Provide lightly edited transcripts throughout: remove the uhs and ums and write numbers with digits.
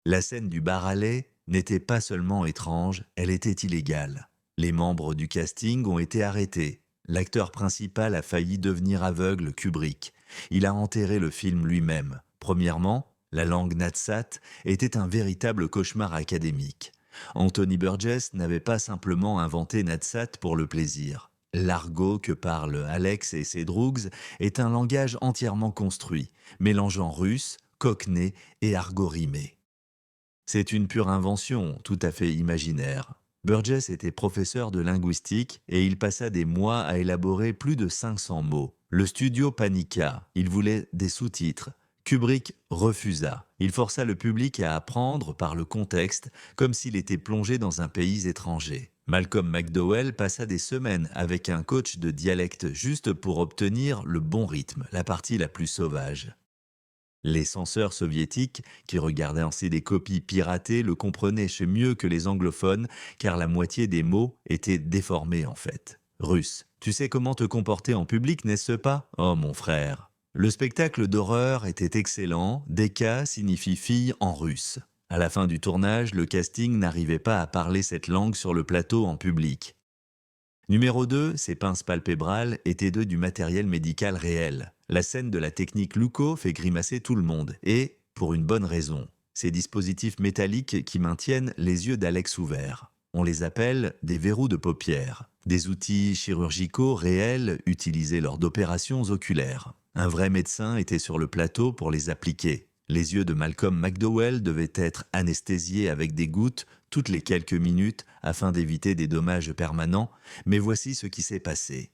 La scène du bar à lait n'était pas seulement étrange, elle était illégale. Les membres du casting ont été arrêtés. L'acteur principal a failli devenir aveugle, Kubrick. Il a enterré le film lui-même. Premièrement, la langue natsat était un véritable cauchemar académique. Anthony Burgess n'avait pas simplement inventé natsat pour le plaisir. L'argot que parlent Alex et ses droogs est un langage entièrement construit, mélangeant russe, cockney et argot rimé. C'est une pure invention, tout à fait imaginaire. Burgess était professeur de linguistique et il passa des mois à élaborer plus de 500 mots. Le studio paniqua, il voulait des sous-titres. Kubrick refusa. Il força le public à apprendre par le contexte, comme s'il était plongé dans un pays étranger. Malcolm McDowell passa des semaines avec un coach de dialecte juste pour obtenir le bon rythme, la partie la plus sauvage. Les censeurs soviétiques, qui regardaient ainsi des copies piratées, le comprenaient chez mieux que les anglophones, car la moitié des mots étaient déformés en fait. Russe. Tu sais comment te comporter en public, n'est-ce pas? Oh mon frère. Le spectacle d'horreur était excellent, Deka signifie fille en russe. À la fin du tournage, le casting n'arrivait pas à parler cette langue sur le plateau en public. Numéro 2, ces pinces palpébrales étaient du matériel médical réel. La scène de la technique Luco fait grimacer tout le monde, et pour une bonne raison. Ces dispositifs métalliques qui maintiennent les yeux d'Alex ouverts. On les appelle des verrous de paupières, des outils chirurgicaux réels utilisés lors d'opérations oculaires. Un vrai médecin était sur le plateau pour les appliquer. Les yeux de Malcolm McDowell devaient être anesthésiés avec des gouttes toutes les quelques minutes afin d'éviter des dommages permanents, mais voici ce qui s'est passé.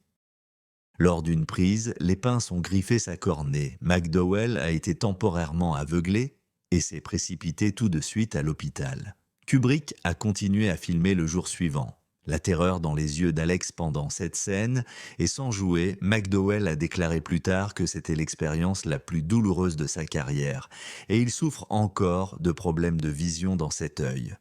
Lors d'une prise, les pinces ont griffé sa cornée. McDowell a été temporairement aveuglé et s'est précipité tout de suite à l'hôpital. Kubrick a continué à filmer le jour suivant. La terreur dans les yeux d'Alex pendant cette scène, et sans jouer, McDowell a déclaré plus tard que c'était l'expérience la plus douloureuse de sa carrière, et il souffre encore de problèmes de vision dans cet œil.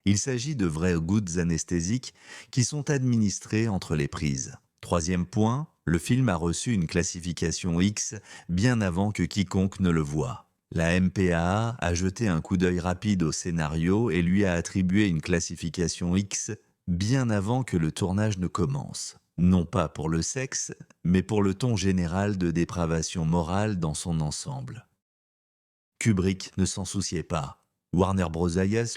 Il s'agit de vraies gouttes anesthésiques qui sont administrées entre les prises. Troisième point, le film a reçu une classification X bien avant que quiconque ne le voie. La MPAA a jeté un coup d'œil rapide au scénario et lui a attribué une classification X bien avant que le tournage ne commence. Non pas pour le sexe, mais pour le ton général de dépravation morale dans son ensemble. Kubrick ne s'en souciait pas. Warner Bros.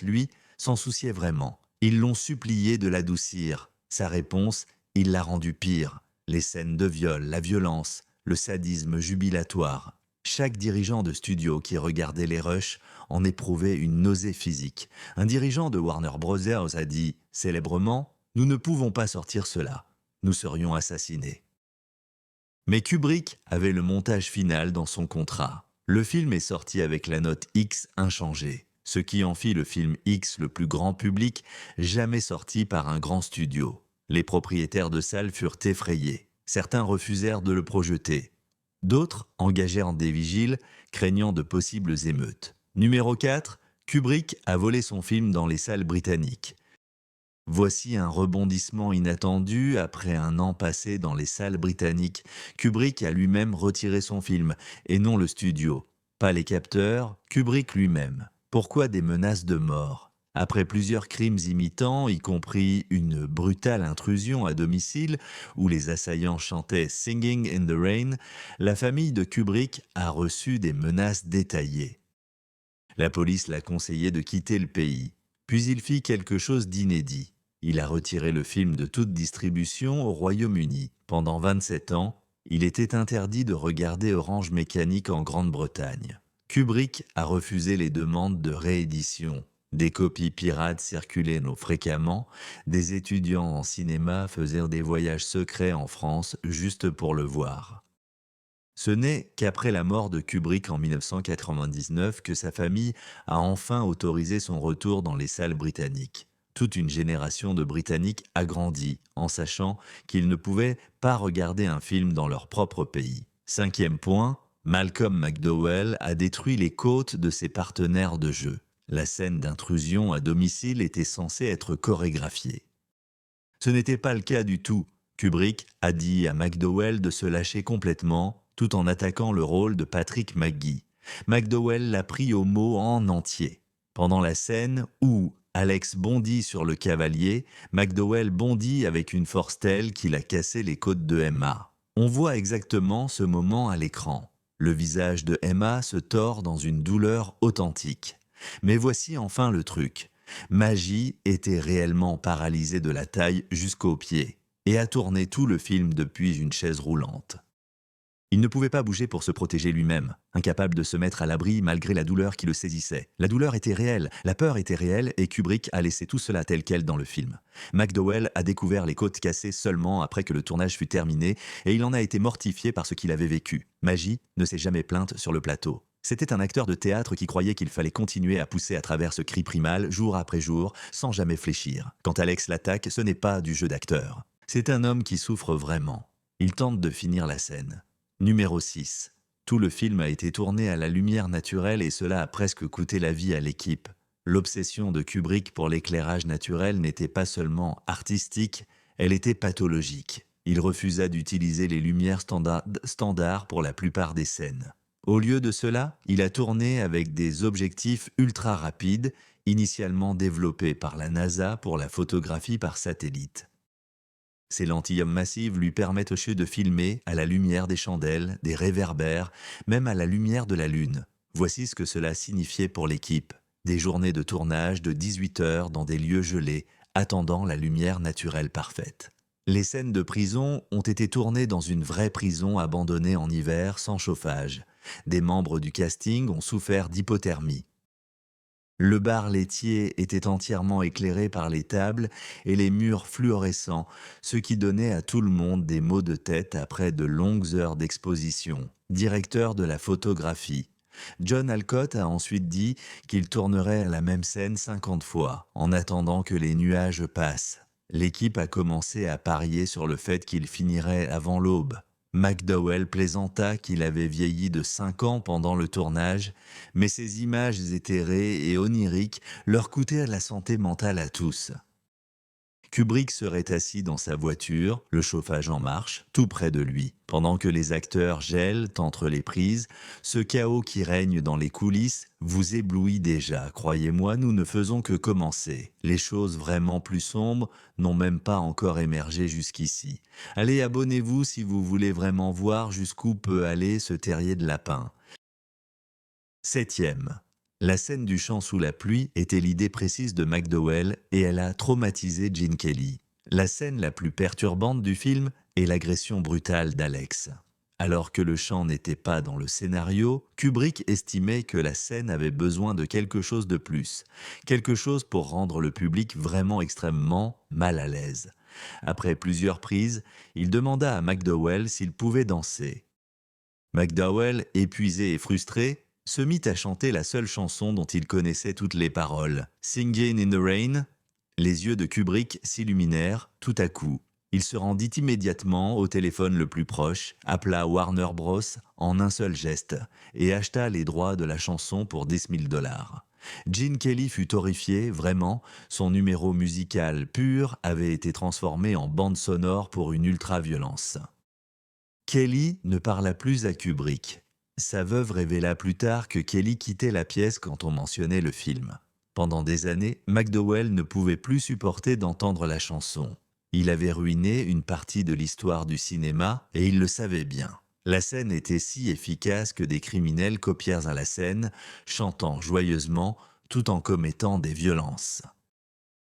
Lui, s'en souciait vraiment. Ils l'ont supplié de l'adoucir. Sa réponse, il l'a rendu pire. Les scènes de viol, la violence, le sadisme jubilatoire. Chaque dirigeant de studio qui regardait les rushs en éprouvait une nausée physique. Un dirigeant de Warner Bros. A dit, célèbrement, « Nous ne pouvons pas sortir cela. Nous serions assassinés. » Mais Kubrick avait le montage final dans son contrat. Le film est sorti avec la note X inchangée, ce qui en fit le film X le plus grand public jamais sorti par un grand studio. Les propriétaires de salles furent effrayés. Certains refusèrent de le projeter. D'autres engagèrent des vigiles, craignant de possibles émeutes. Numéro 4, Kubrick a volé son film dans les salles britanniques. Voici un rebondissement inattendu après un an passé dans les salles britanniques. Kubrick a lui-même retiré son film, et non le studio. Pas les capteurs, Kubrick lui-même. Pourquoi des menaces de mort? Après plusieurs crimes imitants, y compris une brutale intrusion à domicile où les assaillants chantaient Singing in the Rain, la famille de Kubrick a reçu des menaces détaillées. La police l'a conseillé de quitter le pays. Puis il fit quelque chose d'inédit. Il a retiré le film de toute distribution au Royaume-Uni. Pendant 27 ans, il était interdit de regarder Orange Mécanique en Grande-Bretagne. Kubrick a refusé les demandes de réédition. Des copies pirates circulaient fréquemment. Des étudiants en cinéma faisaient des voyages secrets en France juste pour le voir. Ce n'est qu'après la mort de Kubrick en 1999 que sa famille a enfin autorisé son retour dans les salles britanniques. Toute une génération de Britanniques a grandi en sachant qu'ils ne pouvaient pas regarder un film dans leur propre pays. Cinquième point, Malcolm McDowell a détruit les côtes de ses partenaires de jeu. La scène d'intrusion à domicile était censée être chorégraphiée. Ce n'était pas le cas du tout. Kubrick a dit à McDowell de se lâcher complètement tout en attaquant le rôle de Patrick McGee. McDowell l'a pris au mot en entier. Pendant la scène où Alex bondit sur le cavalier, McDowell bondit avec une force telle qu'il a cassé les côtes de Emma. On voit exactement ce moment à l'écran. Le visage de Emma se tord dans une douleur authentique. Mais voici enfin le truc. Maggie était réellement paralysée de la taille jusqu'aux pieds et a tourné tout le film depuis une chaise roulante. Il ne pouvait pas bouger pour se protéger lui-même, incapable de se mettre à l'abri malgré la douleur qui le saisissait. La douleur était réelle, la peur était réelle et Kubrick a laissé tout cela tel quel dans le film. McDowell a découvert les côtes cassées seulement après que le tournage fut terminé et il en a été mortifié par ce qu'il avait vécu. Maggie ne s'est jamais plainte sur le plateau. C'était un acteur de théâtre qui croyait qu'il fallait continuer à pousser à travers ce cri primal jour après jour sans jamais fléchir. Quand Alex l'attaque, ce n'est pas du jeu d'acteur. C'est un homme qui souffre vraiment. Il tente de finir la scène. Numéro 6. Tout le film a été tourné à la lumière naturelle et cela a presque coûté la vie à l'équipe. L'obsession de Kubrick pour l'éclairage naturel n'était pas seulement artistique, elle était pathologique. Il refusa d'utiliser les lumières standards pour la plupart des scènes. Au lieu de cela, il a tourné avec des objectifs ultra rapides, initialement développés par la NASA pour la photographie par satellite. Ces lentilles massives lui permettent aussi de filmer à la lumière des chandelles, des réverbères, même à la lumière de la lune. Voici ce que cela signifiait pour l'équipe. Des journées de tournage de 18 heures dans des lieux gelés, attendant la lumière naturelle parfaite. Les scènes de prison ont été tournées dans une vraie prison abandonnée en hiver sans chauffage. Des membres du casting ont souffert d'hypothermie. Le bar laitier était entièrement éclairé par les tables et les murs fluorescents, ce qui donnait à tout le monde des maux de tête après de longues heures d'exposition. Directeur de la photographie. John Alcott a ensuite dit qu'il tournerait la même scène 50 fois, en attendant que les nuages passent. L'équipe a commencé à parier sur le fait qu'il finirait avant l'aube. McDowell plaisanta qu'il avait vieilli de 5 ans pendant le tournage, mais ces images éthérées et oniriques leur coûtaient la santé mentale à tous. Kubrick serait assis dans sa voiture, le chauffage en marche, tout près de lui. Pendant que les acteurs gèlent entre les prises, ce chaos qui règne dans les coulisses vous éblouit déjà. Croyez-moi, nous ne faisons que commencer. Les choses vraiment plus sombres n'ont même pas encore émergé jusqu'ici. Allez, abonnez-vous si vous voulez vraiment voir jusqu'où peut aller ce terrier de lapin. 7e. La scène du chant sous la pluie était l'idée précise de McDowell et elle a traumatisé Gene Kelly. La scène la plus perturbante du film est l'agression brutale d'Alex. Alors que le chant n'était pas dans le scénario, Kubrick estimait que la scène avait besoin de quelque chose de plus, quelque chose pour rendre le public vraiment extrêmement mal à l'aise. Après plusieurs prises, il demanda à McDowell s'il pouvait danser. McDowell, épuisé et frustré, se mit à chanter la seule chanson dont il connaissait toutes les paroles. Singin' in the Rain. Les yeux de Kubrick s'illuminèrent tout à coup. Il se rendit immédiatement au téléphone le plus proche, appela Warner Bros. En un seul geste et acheta les droits de la chanson pour $10 000. Gene Kelly fut horrifié, vraiment, son numéro musical pur avait été transformé en bande sonore pour une ultra-violence. Kelly ne parla plus à Kubrick. Sa veuve révéla plus tard que Kelly quittait la pièce quand on mentionnait le film. Pendant des années, McDowell ne pouvait plus supporter d'entendre la chanson. Il avait ruiné une partie de l'histoire du cinéma et il le savait bien. La scène était si efficace que des criminels copièrent à la scène, chantant joyeusement tout en commettant des violences.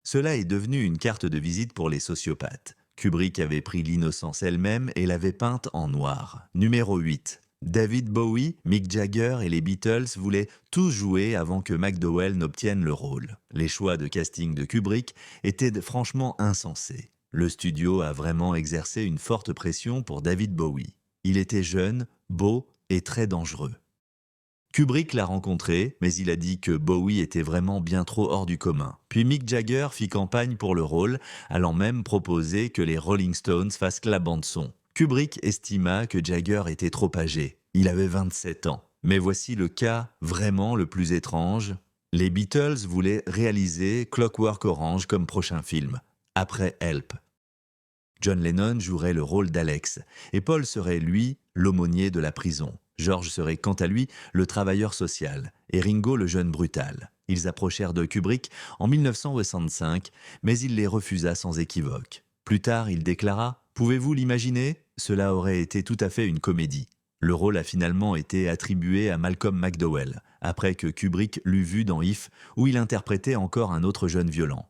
Cela est devenu une carte de visite pour les sociopathes. Kubrick avait pris l'innocence elle-même et l'avait peinte en noir. Numéro 8. David Bowie, Mick Jagger et les Beatles voulaient tous jouer avant que McDowell n'obtienne le rôle. Les choix de casting de Kubrick étaient franchement insensés. Le studio a vraiment exercé une forte pression pour David Bowie. Il était jeune, beau et très dangereux. Kubrick l'a rencontré, mais il a dit que Bowie était vraiment bien trop hors du commun. Puis Mick Jagger fit campagne pour le rôle, allant même proposer que les Rolling Stones fassent la bande-son. Kubrick estima que Jagger était trop âgé. Il avait 27 ans. Mais voici le cas vraiment le plus étrange. Les Beatles voulaient réaliser Clockwork Orange comme prochain film, après Help. John Lennon jouerait le rôle d'Alex, et Paul serait, lui, l'aumônier de la prison. George serait quant à lui le travailleur social et Ringo le jeune brutal. Ils approchèrent de Kubrick en 1965, mais il les refusa sans équivoque. Plus tard, il déclara « Pouvez-vous l'imaginer ? Cela aurait été tout à fait une comédie ». Le rôle a finalement été attribué à Malcolm McDowell, après que Kubrick l'eut vu dans If, où il interprétait encore un autre jeune violent.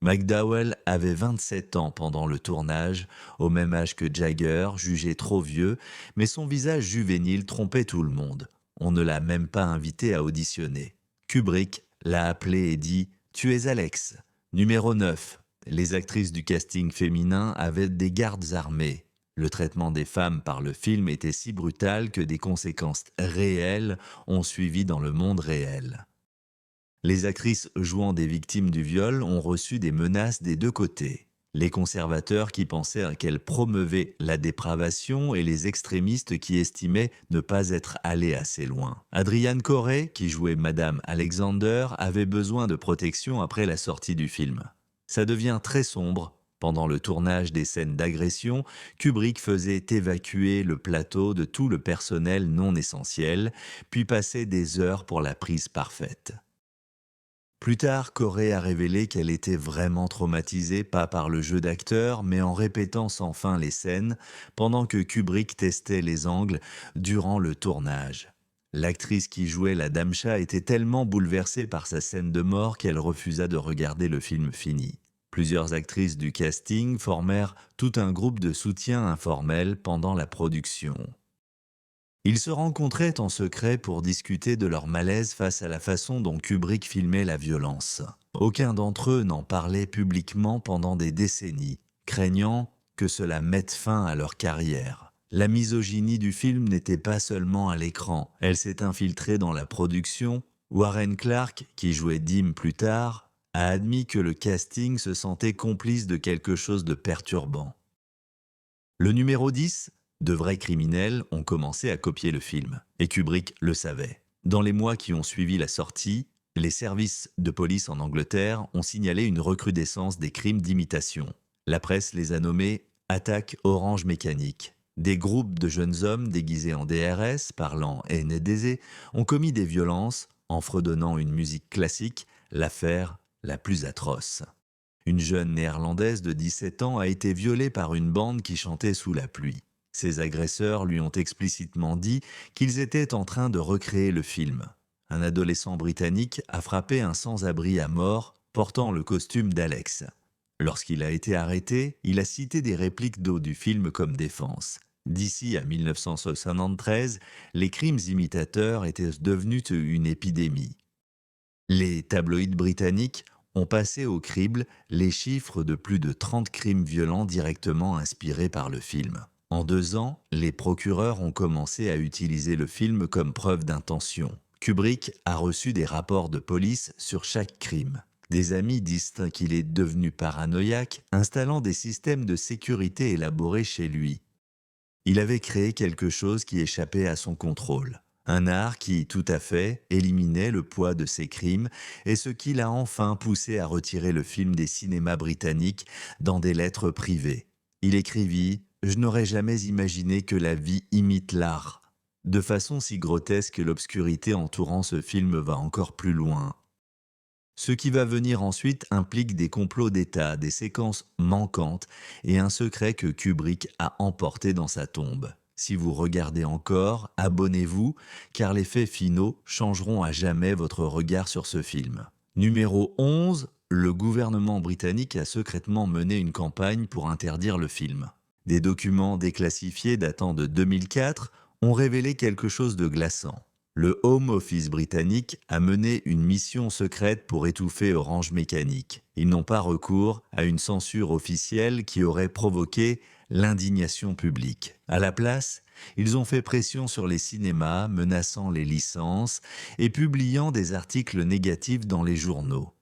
McDowell avait 27 ans pendant le tournage, au même âge que Jagger, jugé trop vieux, mais son visage juvénile trompait tout le monde. On ne l'a même pas invité à auditionner. Kubrick l'a appelé et dit « Tu es Alex, numéro 9 ». Les actrices du casting féminin avaient des gardes armés. Le traitement des femmes par le film était si brutal que des conséquences réelles ont suivi dans le monde réel. Les actrices jouant des victimes du viol ont reçu des menaces des deux côtés. Les conservateurs qui pensaient qu'elles promeuvaient la dépravation et les extrémistes qui estimaient ne pas être allés assez loin. Adrienne Corey, qui jouait Madame Alexander, avait besoin de protection après la sortie du film. Ça devient très sombre. Pendant le tournage des scènes d'agression, Kubrick faisait évacuer le plateau de tout le personnel non essentiel, puis passait des heures pour la prise parfaite. Plus tard, Corey a révélé qu'elle était vraiment traumatisée, pas par le jeu d'acteur, mais en répétant sans fin les scènes, pendant que Kubrick testait les angles durant le tournage. L'actrice qui jouait la Dame Chat était tellement bouleversée par sa scène de mort qu'elle refusa de regarder le film fini. Plusieurs actrices du casting formèrent tout un groupe de soutien informel pendant la production. Ils se rencontraient en secret pour discuter de leur malaise face à la façon dont Kubrick filmait la violence. Aucun d'entre eux n'en parlait publiquement pendant des décennies, craignant que cela mette fin à leur carrière. La misogynie du film n'était pas seulement à l'écran, elle s'est infiltrée dans la production. Warren Clarke, qui jouait Dim plus tard, a admis que le casting se sentait complice de quelque chose de perturbant. Le numéro 10, de vrais criminels ont commencé à copier le film, et Kubrick le savait. Dans les mois qui ont suivi la sortie, les services de police en Angleterre ont signalé une recrudescence des crimes d'imitation. La presse les a nommés « attaques orange mécanique ». Des groupes de jeunes hommes déguisés en DRS, parlant NDZ, ont commis des violences en fredonnant une musique classique, l'affaire la plus atroce. Une jeune néerlandaise de 17 ans a été violée par une bande qui chantait sous la pluie. Ses agresseurs lui ont explicitement dit qu'ils étaient en train de recréer le film. Un adolescent britannique a frappé un sans-abri à mort portant le costume d'Alex. Lorsqu'il a été arrêté, il a cité des répliques d'eau du film comme défense. D'ici à 1973, les crimes imitateurs étaient devenus une épidémie. Les tabloïds britanniques ont passé au crible les chiffres de plus de 30 crimes violents directement inspirés par le film. En 2 ans, les procureurs ont commencé à utiliser le film comme preuve d'intention. Kubrick a reçu des rapports de police sur chaque crime. Des amis disent qu'il est devenu paranoïaque, installant des systèmes de sécurité élaborés chez lui. Il avait créé quelque chose qui échappait à son contrôle. Un art qui, tout à fait, éliminait le poids de ses crimes et ce qui l'a enfin poussé à retirer le film des cinémas britanniques dans des lettres privées. Il écrivit « Je n'aurais jamais imaginé que la vie imite l'art ». De façon si grotesque que l'obscurité entourant ce film va encore plus loin. Ce qui va venir ensuite implique des complots d'État, des séquences manquantes et un secret que Kubrick a emporté dans sa tombe. Si vous regardez encore, abonnez-vous, car les faits finaux changeront à jamais votre regard sur ce film. Numéro 11, le gouvernement britannique a secrètement mené une campagne pour interdire le film. Des documents déclassifiés datant de 2004 ont révélé quelque chose de glaçant. Le Home Office britannique a mené une mission secrète pour étouffer Orange Mécanique. Ils n'ont pas recours à une censure officielle qui aurait provoqué l'indignation publique. À la place, ils ont fait pression sur les cinémas, menaçant les licences et publiant des articles négatifs dans les journaux.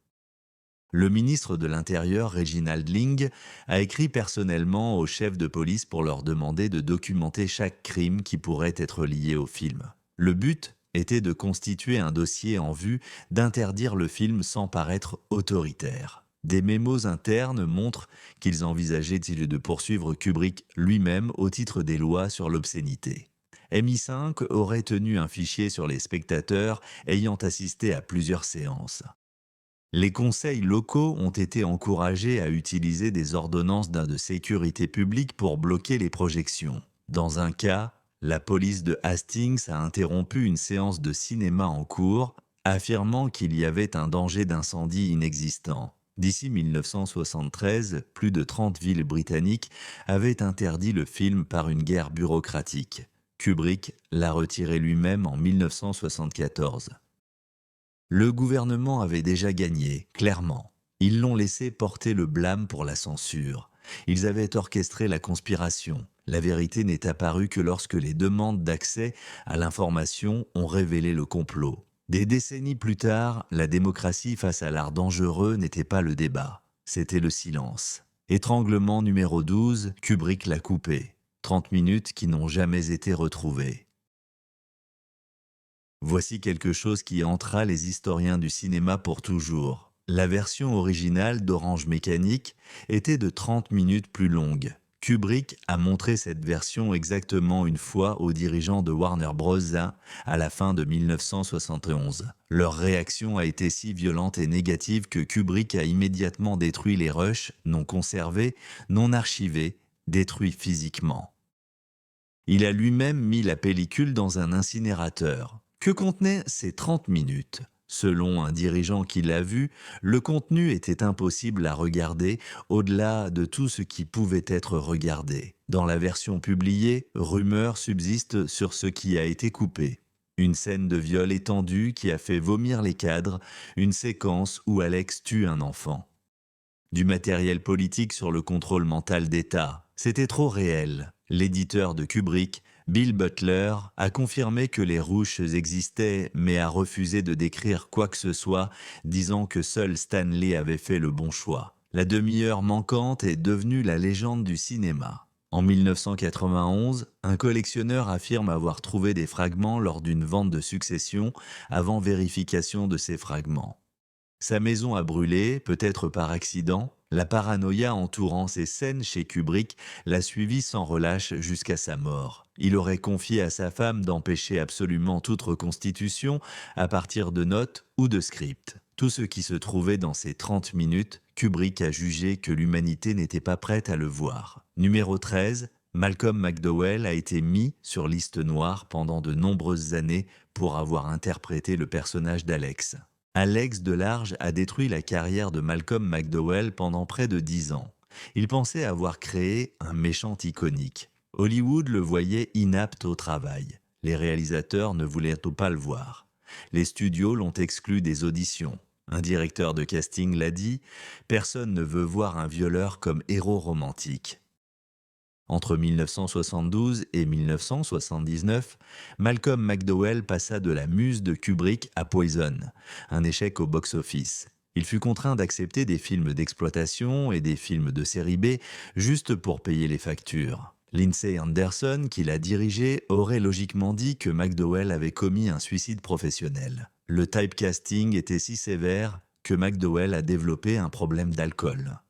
Le ministre de l'Intérieur, Reginald Ling, a écrit personnellement aux chefs de police pour leur demander de documenter chaque crime qui pourrait être lié au film. Le but était de constituer un dossier en vue d'interdire le film sans paraître autoritaire. Des mémos internes montrent qu'ils envisageaient de poursuivre Kubrick lui-même au titre des lois sur l'obscénité. MI5 aurait tenu un fichier sur les spectateurs ayant assisté à plusieurs séances. Les conseils locaux ont été encouragés à utiliser des ordonnances de sécurité publique pour bloquer les projections. Dans un cas, la police de Hastings a interrompu une séance de cinéma en cours, affirmant qu'il y avait un danger d'incendie inexistant. D'ici 1973, plus de 30 villes britanniques avaient interdit le film par une guerre bureaucratique. Kubrick l'a retiré lui-même en 1974. Le gouvernement avait déjà gagné, clairement. Ils l'ont laissé porter le blâme pour la censure. Ils avaient orchestré la conspiration. La vérité n'est apparue que lorsque les demandes d'accès à l'information ont révélé le complot. Des décennies plus tard, la démocratie face à l'art dangereux n'était pas le débat, c'était le silence. Étranglement numéro 12, Kubrick l'a coupé. 30 minutes qui n'ont jamais été retrouvées. Voici quelque chose qui hantera les historiens du cinéma pour toujours. La version originale d'Orange Mécanique était de 30 minutes plus longue. Kubrick a montré cette version exactement une fois aux dirigeants de Warner Bros. À la fin de 1971. Leur réaction a été si violente et négative que Kubrick a immédiatement détruit les rushs, non conservés, non archivés, détruits physiquement. Il a lui-même mis la pellicule dans un incinérateur. Que contenaient ces 30 minutes? Selon un dirigeant qui l'a vu, le contenu était impossible à regarder au-delà de tout ce qui pouvait être regardé. Dans la version publiée, rumeur subsiste sur ce qui a été coupé. Une scène de viol étendue qui a fait vomir les cadres, une séquence où Alex tue un enfant. Du matériel politique sur le contrôle mental d'État. C'était trop réel. L'éditeur de Kubrick, Bill Butler, a confirmé que les rushs existaient, mais a refusé de décrire quoi que ce soit, disant que seul Stanley avait fait le bon choix. La demi-heure manquante est devenue la légende du cinéma. En 1991, un collectionneur affirme avoir trouvé des fragments lors d'une vente de succession avant vérification de ces fragments. Sa maison a brûlé, peut-être par accident. La paranoïa entourant ces scènes chez Kubrick l'a suivi sans relâche jusqu'à sa mort. Il aurait confié à sa femme d'empêcher absolument toute reconstitution à partir de notes ou de scripts. Tout ce qui se trouvait dans ces 30 minutes, Kubrick a jugé que l'humanité n'était pas prête à le voir. Numéro 13, Malcolm McDowell a été mis sur liste noire pendant de nombreuses années pour avoir interprété le personnage d'Alex. Alex Delarge a détruit la carrière de Malcolm McDowell pendant près de 10 ans. Il pensait avoir créé un méchant iconique. Hollywood le voyait inapte au travail. Les réalisateurs ne voulaient pas le voir. Les studios l'ont exclu des auditions. Un directeur de casting l'a dit, « Personne ne veut voir un violeur comme héros romantique ». Entre 1972 et 1979, Malcolm McDowell passa de la muse de Kubrick à Poison, un échec au box-office. Il fut contraint d'accepter des films d'exploitation et des films de série B juste pour payer les factures. Lindsay Anderson, qui l'a dirigé, aurait logiquement dit que McDowell avait commis un suicide professionnel. Le typecasting était si sévère que McDowell a développé un problème d'alcool.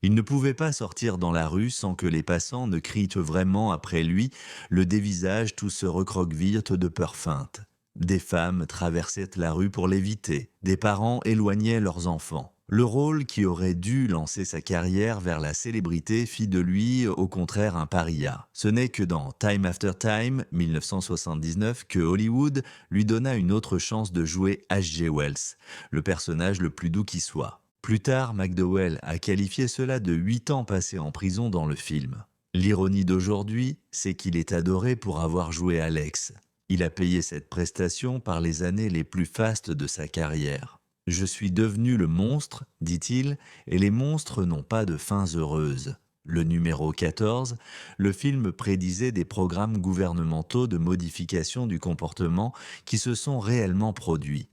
Il ne pouvait pas sortir dans la rue sans que les passants ne crient vraiment après lui, le dévisage tout se recroquevillent de peur feinte. Des femmes traversaient la rue pour l'éviter, des parents éloignaient leurs enfants. Le rôle qui aurait dû lancer sa carrière vers la célébrité fit de lui, au contraire, un paria. Ce n'est que dans Time After Time, 1979, que Hollywood lui donna une autre chance de jouer H.G. Wells, le personnage le plus doux qui soit. Plus tard, McDowell a qualifié cela de 8 ans passés en prison dans le film. L'ironie d'aujourd'hui, c'est qu'il est adoré pour avoir joué Alex. Il a payé cette prestation par les années les plus fastes de sa carrière. « Je suis devenu le monstre, dit-il, et les monstres n'ont pas de fins heureuses. » Le numéro 14, le film prédisait des programmes gouvernementaux de modification du comportement qui se sont réellement produits.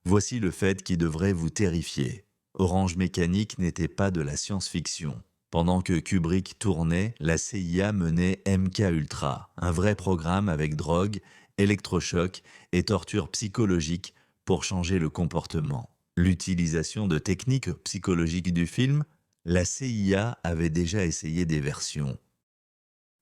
Voici le fait qui devrait vous terrifier. Orange Mécanique n'était pas de la science-fiction. Pendant que Kubrick tournait, la CIA menait MK-Ultra, un vrai programme avec drogue, électrochoc et torture psychologique pour changer le comportement. L'utilisation de techniques psychologiques du film, la CIA avait déjà essayé des versions.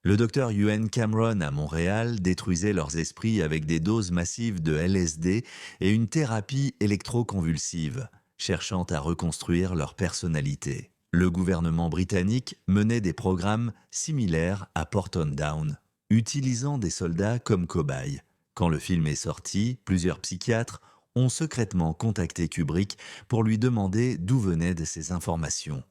Le docteur Ewan Cameron à Montréal détruisait leurs esprits avec des doses massives de LSD et une thérapie électroconvulsive, cherchant à reconstruire leur personnalité. Le gouvernement britannique menait des programmes similaires à Porton Down, utilisant des soldats comme cobayes. Quand le film est sorti, plusieurs psychiatres ont secrètement contacté Kubrick pour lui demander d'où venaient ces informations.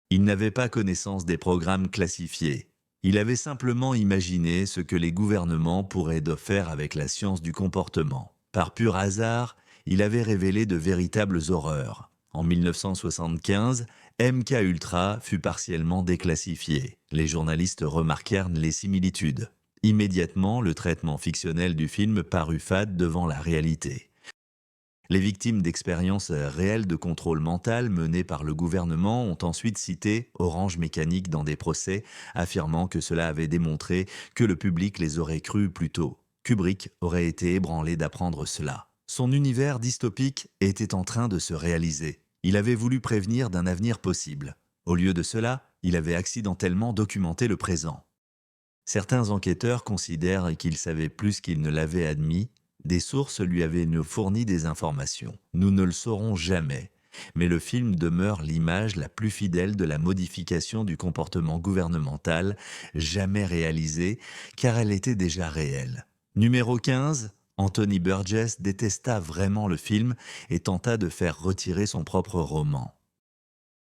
Il n'avait pas connaissance des programmes classifiés. Il avait simplement imaginé ce que les gouvernements pourraient faire avec la science du comportement. Par pur hasard, il avait révélé de véritables horreurs. En 1975, MK Ultra fut partiellement déclassifié. Les journalistes remarquèrent les similitudes. Immédiatement, le traitement fictionnel du film parut fade devant la réalité. Les victimes d'expériences réelles de contrôle mental menées par le gouvernement ont ensuite cité Orange Mécanique dans des procès, affirmant que cela avait démontré que le public les aurait crus plus tôt. Kubrick aurait été ébranlé d'apprendre cela. Son univers dystopique était en train de se réaliser. Il avait voulu prévenir d'un avenir possible. Au lieu de cela, il avait accidentellement documenté le présent. Certains enquêteurs considèrent qu'il savait plus qu'il ne l'avait admis. Des sources lui avaient fourni des informations. Nous ne le saurons jamais, mais le film demeure l'image la plus fidèle de la modification du comportement gouvernemental jamais réalisée, car elle était déjà réelle. Numéro 15, Anthony Burgess détesta vraiment le film et tenta de faire retirer son propre roman.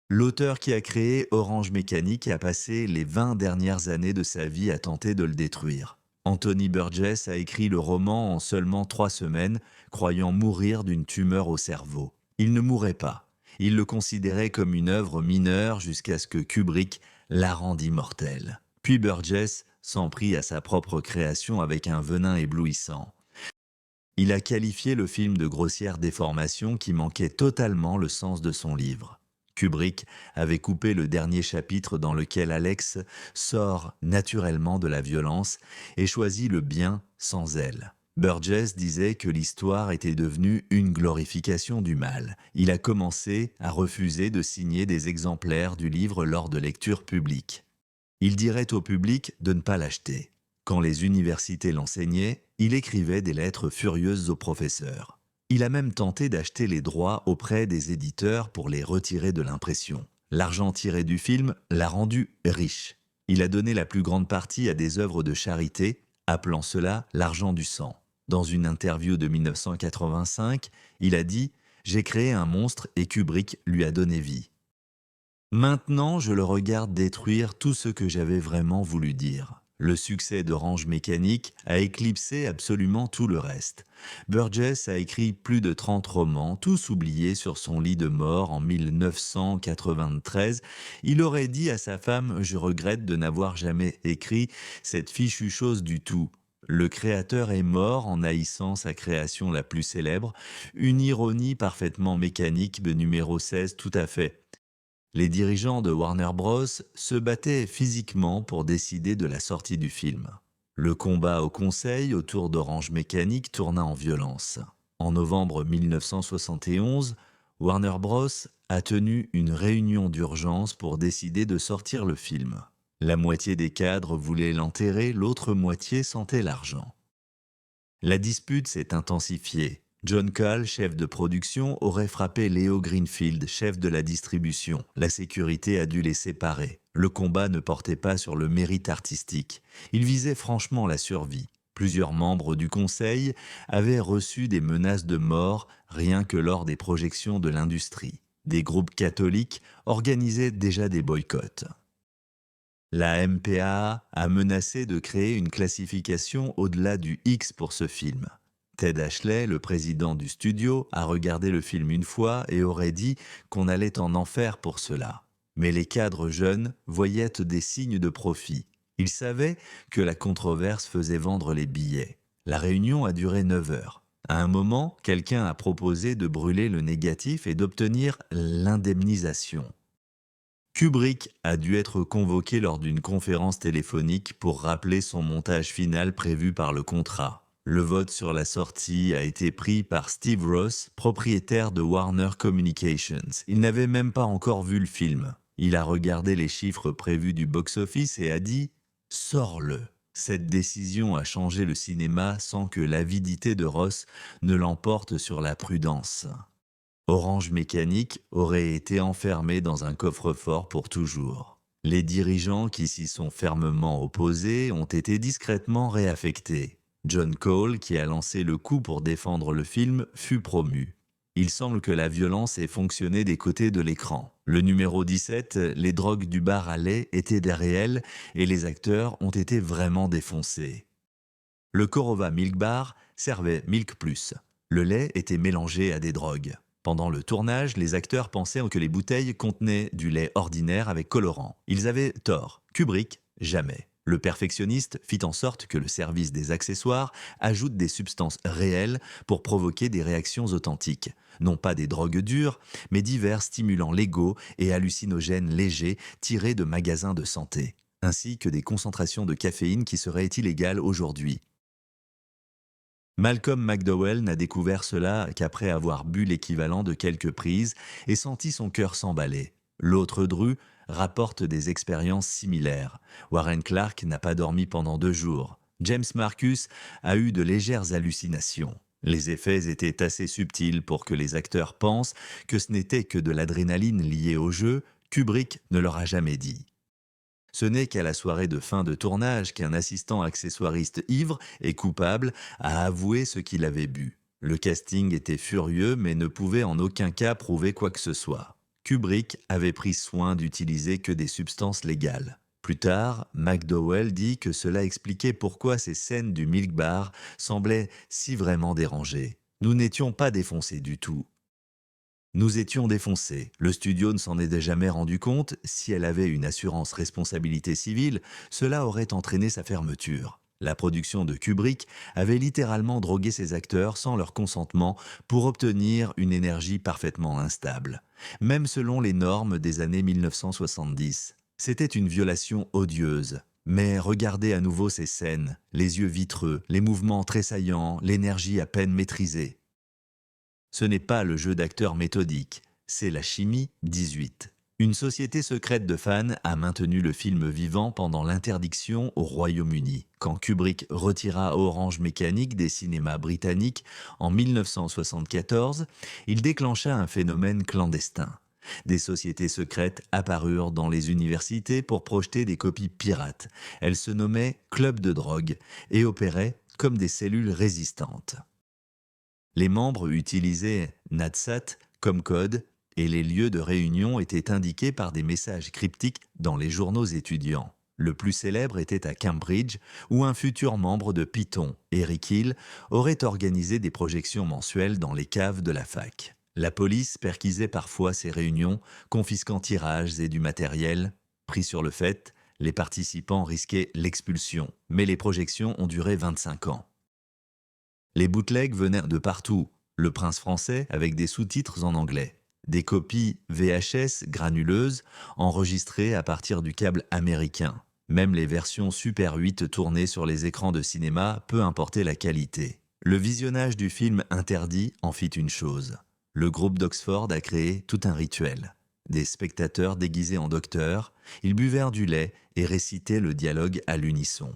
L'auteur qui a créé Orange Mécanique a passé les 20 dernières années de sa vie à tenter de le détruire. Anthony Burgess a écrit le roman en seulement 3 semaines, croyant mourir d'une tumeur au cerveau. Il ne mourait pas. Il le considérait comme une œuvre mineure jusqu'à ce que Kubrick la rendit mortelle. Puis Burgess s'en prit à sa propre création avec un venin éblouissant. Il a qualifié le film de grossière déformation qui manquait totalement le sens de son livre. Kubrick avait coupé le dernier chapitre dans lequel Alex sort naturellement de la violence et choisit le bien sans elle. Burgess disait que l'histoire était devenue une glorification du mal. Il a commencé à refuser de signer des exemplaires du livre lors de lectures publiques. Il dirait au public de ne pas l'acheter. Quand les universités l'enseignaient, il écrivait des lettres furieuses aux professeurs. Il a même tenté d'acheter les droits auprès des éditeurs pour les retirer de l'impression. L'argent tiré du film l'a rendu riche. Il a donné la plus grande partie à des œuvres de charité, appelant cela l'argent du sang. Dans une interview de 1985, il a dit « J'ai créé un monstre et Kubrick lui a donné vie. Maintenant, je le regarde détruire tout ce que j'avais vraiment voulu dire. » Le succès d'Orange Mécanique a éclipsé absolument tout le reste. Burgess a écrit plus de 30 romans, tous oubliés sur son lit de mort en 1993. Il aurait dit à sa femme « Je regrette de n'avoir jamais écrit cette fichue chose du tout ». Le créateur est mort en haïssant sa création la plus célèbre, une ironie parfaitement mécanique de numéro 16 tout à fait. Les dirigeants de Warner Bros. Se battaient physiquement pour décider de la sortie du film. Le combat au conseil autour d'Orange Mécanique tourna en violence. En novembre 1971, Warner Bros. A tenu une réunion d'urgence pour décider de sortir le film. La moitié des cadres voulaient l'enterrer, l'autre moitié sentait l'argent. La dispute s'est intensifiée. John Cale, chef de production, aurait frappé Leo Greenfield, chef de la distribution. La sécurité a dû les séparer. Le combat ne portait pas sur le mérite artistique. Il visait franchement la survie. Plusieurs membres du conseil avaient reçu des menaces de mort rien que lors des projections de l'industrie. Des groupes catholiques organisaient déjà des boycotts. La MPAA a menacé de créer une classification au-delà du X pour ce film. Ted Ashley, le président du studio, a regardé le film une fois et aurait dit qu'on allait en enfer pour cela. Mais les cadres jeunes voyaient des signes de profit. Ils savaient que la controverse faisait vendre les billets. La réunion a duré 9 heures. À un moment, quelqu'un a proposé de brûler le négatif et d'obtenir l'indemnisation. Kubrick a dû être convoqué lors d'une conférence téléphonique pour rappeler son montage final prévu par le contrat. Le vote sur la sortie a été pris par Steve Ross, propriétaire de Warner Communications. Il n'avait même pas encore vu le film. Il a regardé les chiffres prévus du box-office et a dit Sors-le. Cette décision a changé le cinéma sans que l'avidité de Ross ne l'emporte sur la prudence. Orange Mécanique aurait été enfermé dans un coffre-fort pour toujours. Les dirigeants qui s'y sont fermement opposés ont été discrètement réaffectés. John Cole, qui a lancé le coup pour défendre le film, fut promu. Il semble que la violence ait fonctionné des côtés de l'écran. Le numéro 17, les drogues du bar à lait étaient des réels et les acteurs ont été vraiment défoncés. Le Korova Milk Bar servait Milk Plus. Le lait était mélangé à des drogues. Pendant le tournage, les acteurs pensaient que les bouteilles contenaient du lait ordinaire avec colorant. Ils avaient tort. Kubrick, jamais. Le perfectionniste fit en sorte que le service des accessoires ajoute des substances réelles pour provoquer des réactions authentiques. Non pas des drogues dures, mais divers stimulants légaux et hallucinogènes légers tirés de magasins de santé, ainsi que des concentrations de caféine qui seraient illégales aujourd'hui. Malcolm McDowell n'a découvert cela qu'après avoir bu l'équivalent de quelques prises et senti son cœur s'emballer. L'autre Dru rapporte des expériences similaires. Warren Clark n'a pas dormi pendant 2 jours. James Marcus a eu de légères hallucinations. Les effets étaient assez subtils pour que les acteurs pensent que ce n'était que de l'adrénaline liée au jeu. Kubrick ne leur a jamais dit. Ce n'est qu'à la soirée de fin de tournage qu'un assistant accessoiriste ivre et coupable a avoué ce qu'il avait bu. Le casting était furieux mais ne pouvait en aucun cas prouver quoi que ce soit. Kubrick avait pris soin d'utiliser que des substances légales. Plus tard, McDowell dit que cela expliquait pourquoi ces scènes du Milk Bar semblaient si vraiment dérangées. Nous n'étions pas défoncés du tout. Nous étions défoncés. Le studio ne s'en était jamais rendu compte. Si elle avait une assurance responsabilité civile, cela aurait entraîné sa fermeture. La production de Kubrick avait littéralement drogué ses acteurs sans leur consentement pour obtenir une énergie parfaitement instable, même selon les normes des années 1970. C'était une violation odieuse. Mais regardez à nouveau ces scènes, les yeux vitreux, les mouvements tressaillants, l'énergie à peine maîtrisée. Ce n'est pas le jeu d'acteur méthodique, c'est la chimie 18. Une société secrète de fans a maintenu le film vivant pendant l'interdiction au Royaume-Uni. Quand Kubrick retira Orange Mécanique des cinémas britanniques en 1974, il déclencha un phénomène clandestin. Des sociétés secrètes apparurent dans les universités pour projeter des copies pirates. Elles se nommaient clubs de drogue et opéraient comme des cellules résistantes. Les membres utilisaient NatSat comme code et les lieux de réunion étaient indiqués par des messages cryptiques dans les journaux étudiants. Le plus célèbre était à Cambridge, où un futur membre de Python, Eric Hill, aurait organisé des projections mensuelles dans les caves de la fac. La police perquisait parfois ces réunions, confisquant tirages et du matériel. Pris sur le fait, les participants risquaient l'expulsion, mais les projections ont duré 25 ans. Les bootlegs venaient de partout, le Prince français avec des sous-titres en anglais, des copies VHS granuleuses enregistrées à partir du câble américain. Même les versions Super 8 tournées sur les écrans de cinéma, peu importait la qualité. Le visionnage du film interdit en fit une chose. Le groupe d'Oxford a créé tout un rituel. Des spectateurs déguisés en docteurs, ils buvèrent du lait et récitaient le dialogue à l'unisson.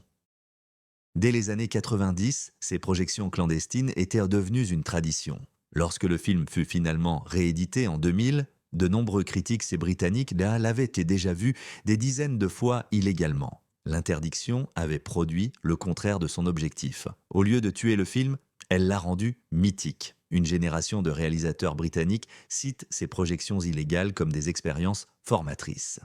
Dès les années 90, ces projections clandestines étaient devenues une tradition. Lorsque le film fut finalement réédité en 2000, de nombreux critiques et britanniques l'avaient déjà vu des dizaines de fois illégalement. L'interdiction avait produit le contraire de son objectif. Au lieu de tuer le film, elle l'a rendu mythique. Une génération de réalisateurs britanniques cite ces projections illégales comme des expériences formatrices.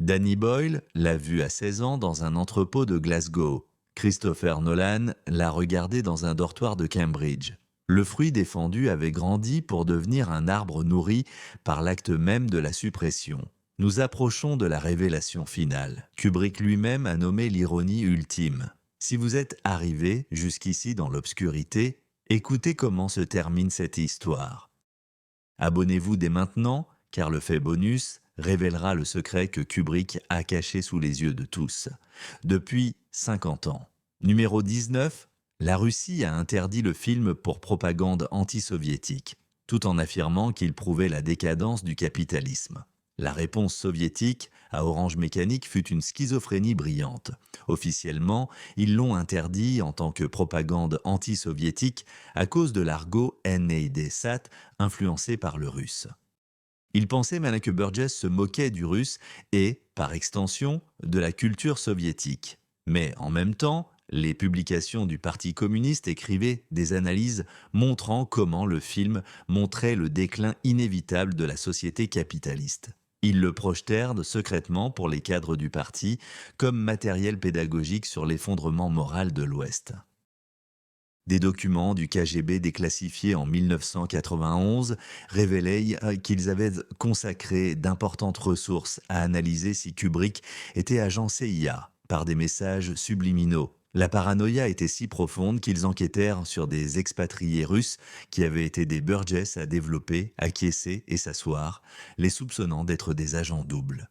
Danny Boyle l'a vu à 16 ans dans un entrepôt de Glasgow. Christopher Nolan l'a regardé dans un dortoir de Cambridge. Le fruit défendu avait grandi pour devenir un arbre nourri par l'acte même de la suppression. Nous approchons de la révélation finale. Kubrick lui-même a nommé l'ironie ultime. Si vous êtes arrivé jusqu'ici dans l'obscurité, écoutez comment se termine cette histoire. Abonnez-vous dès maintenant, car le fait bonus révélera le secret que Kubrick a caché sous les yeux de tous. Depuis 50 ans. Numéro 19, la Russie a interdit le film pour propagande anti-soviétique, tout en affirmant qu'il prouvait la décadence du capitalisme. La réponse soviétique à Orange Mécanique fut une schizophrénie brillante. Officiellement, ils l'ont interdit en tant que propagande anti-soviétique à cause de l'argot NAD-SAT influencé par le russe. Ils pensaient malin que Burgess se moquait du russe et, par extension, de la culture soviétique. Mais en même temps, les publications du Parti communiste écrivaient des analyses montrant comment le film montrait le déclin inévitable de la société capitaliste. Ils le projetèrent secrètement pour les cadres du parti comme matériel pédagogique sur l'effondrement moral de l'Ouest. Des documents du KGB déclassifiés en 1991 révélaient qu'ils avaient consacré d'importantes ressources à analyser si Kubrick était agent CIA par des messages subliminaux. La paranoïa était si profonde qu'ils enquêtèrent sur des expatriés russes qui avaient été des Burgess à développer, acquiescer et s'asseoir, les soupçonnant d'être des agents doubles.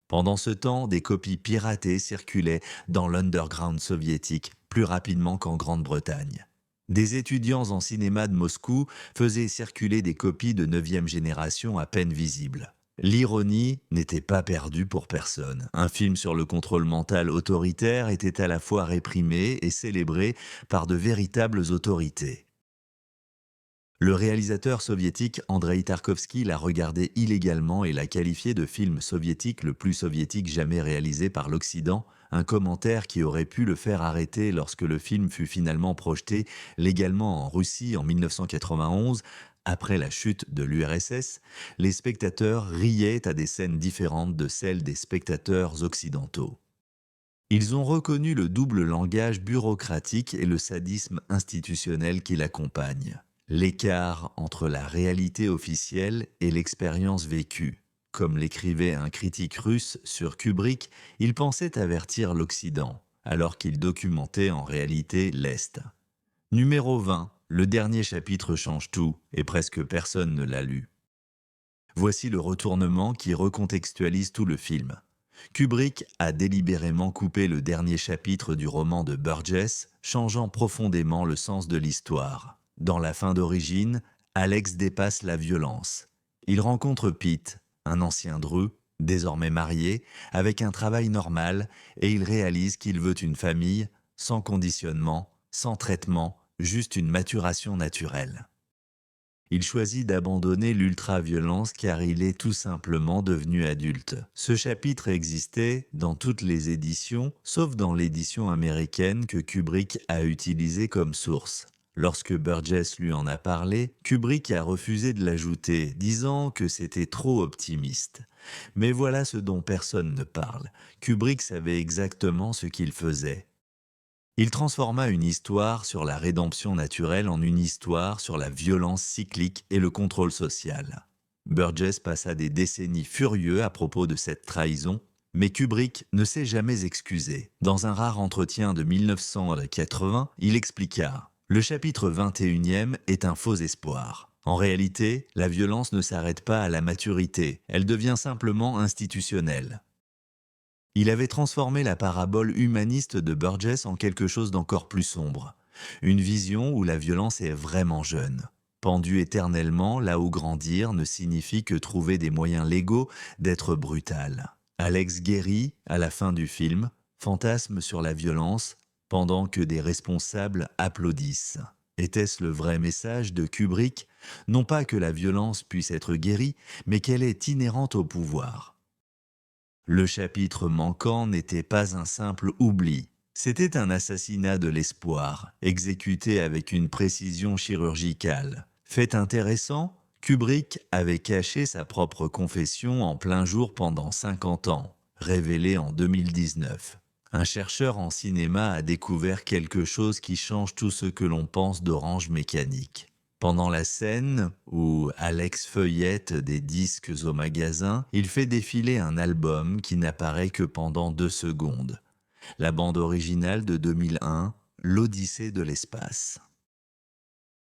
Pendant ce temps, des copies piratées circulaient dans l'underground soviétique plus rapidement qu'en Grande-Bretagne. Des étudiants en cinéma de Moscou faisaient circuler des copies de 9e génération à peine visibles. L'ironie n'était pas perdue pour personne. Un film sur le contrôle mental autoritaire était à la fois réprimé et célébré par de véritables autorités. Le réalisateur soviétique Andrei Tarkovsky l'a regardé illégalement et l'a qualifié de film soviétique le plus soviétique jamais réalisé par l'Occident, un commentaire qui aurait pu le faire arrêter lorsque le film fut finalement projeté légalement en Russie en 1991. Après la chute de l'URSS, les spectateurs riaient à des scènes différentes de celles des spectateurs occidentaux. Ils ont reconnu le double langage bureaucratique et le sadisme institutionnel qui l'accompagne. L'écart entre la réalité officielle et l'expérience vécue. Comme l'écrivait un critique russe sur Kubrick, il pensait avertir l'Occident, alors qu'il documentait en réalité l'Est. Numéro 20, le dernier chapitre change tout, et presque personne ne l'a lu. Voici le retournement qui recontextualise tout le film. Kubrick a délibérément coupé le dernier chapitre du roman de Burgess, changeant profondément le sens de l'histoire. Dans la fin d'origine, Alex dépasse la violence. Il rencontre Pete, un ancien dru, désormais marié, avec un travail normal, et il réalise qu'il veut une famille, sans conditionnement, sans traitement, juste une maturation naturelle. Il choisit d'abandonner l'ultra-violence car il est tout simplement devenu adulte. Ce chapitre existait dans toutes les éditions, sauf dans l'édition américaine que Kubrick a utilisée comme source. Lorsque Burgess lui en a parlé, Kubrick a refusé de l'ajouter, disant que c'était trop optimiste. Mais voilà ce dont personne ne parle. Kubrick savait exactement ce qu'il faisait. Il transforma une histoire sur la rédemption naturelle en une histoire sur la violence cyclique et le contrôle social. Burgess passa des décennies furieux à propos de cette trahison, mais Kubrick ne s'est jamais excusé. Dans un rare entretien de 1980, il expliqua « Le chapitre 21e est un faux espoir. En réalité, la violence ne s'arrête pas à la maturité, elle devient simplement institutionnelle. » Il avait transformé la parabole humaniste de Burgess en quelque chose d'encore plus sombre. Une vision où la violence est vraiment jeune. Pendue éternellement là où grandir ne signifie que trouver des moyens légaux d'être brutal. Alex guérit, à la fin du film, fantasme sur la violence pendant que des responsables applaudissent. Était-ce le vrai message de Kubrick? Non pas que la violence puisse être guérie, mais qu'elle est inhérente au pouvoir. Le chapitre manquant n'était pas un simple oubli. C'était un assassinat de l'espoir, exécuté avec une précision chirurgicale. Fait intéressant, Kubrick avait caché sa propre confession en plein jour pendant 50 ans, révélée en 2019. Un chercheur en cinéma a découvert quelque chose qui change tout ce que l'on pense d'Orange Mécanique. Pendant la scène où Alex feuillette des disques au magasin, il fait défiler un album qui n'apparaît que pendant 2 secondes. La bande originale de 2001, L'Odyssée de l'espace.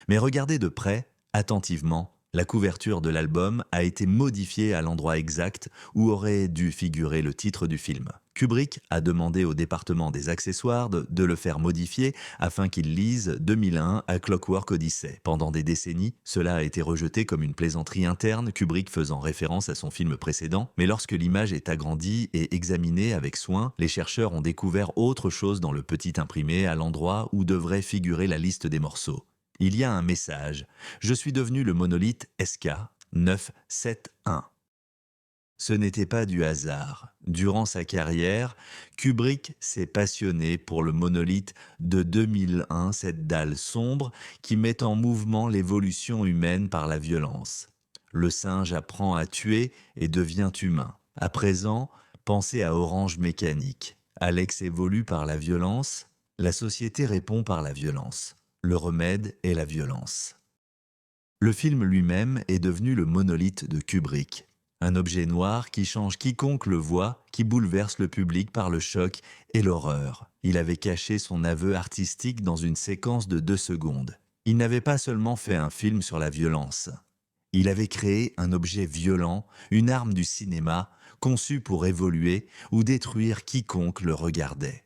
Mais regardez de près, attentivement, la couverture de l'album a été modifiée à l'endroit exact où aurait dû figurer le titre du film. Kubrick a demandé au département des accessoires de le faire modifier afin qu'il lise 2001 à Clockwork Odyssey. Pendant des décennies, cela a été rejeté comme une plaisanterie interne, Kubrick faisant référence à son film précédent, mais lorsque l'image est agrandie et examinée avec soin, les chercheurs ont découvert autre chose dans le petit imprimé à l'endroit où devrait figurer la liste des morceaux. Il y a un message. Je suis devenu le monolithe SK 971. Ce n'était pas du hasard. Durant sa carrière, Kubrick s'est passionné pour le monolithe de 2001, cette dalle sombre qui met en mouvement l'évolution humaine par la violence. Le singe apprend à tuer et devient humain. À présent, pensez à Orange Mécanique. Alex évolue par la violence, la société répond par la violence. Le remède est la violence. Le film lui-même est devenu le monolithe de Kubrick. Un objet noir qui change quiconque le voit, qui bouleverse le public par le choc et l'horreur. Il avait caché son aveu artistique dans une séquence de 2 secondes. Il n'avait pas seulement fait un film sur la violence. Il avait créé un objet violent, une arme du cinéma, conçue pour évoluer ou détruire quiconque le regardait.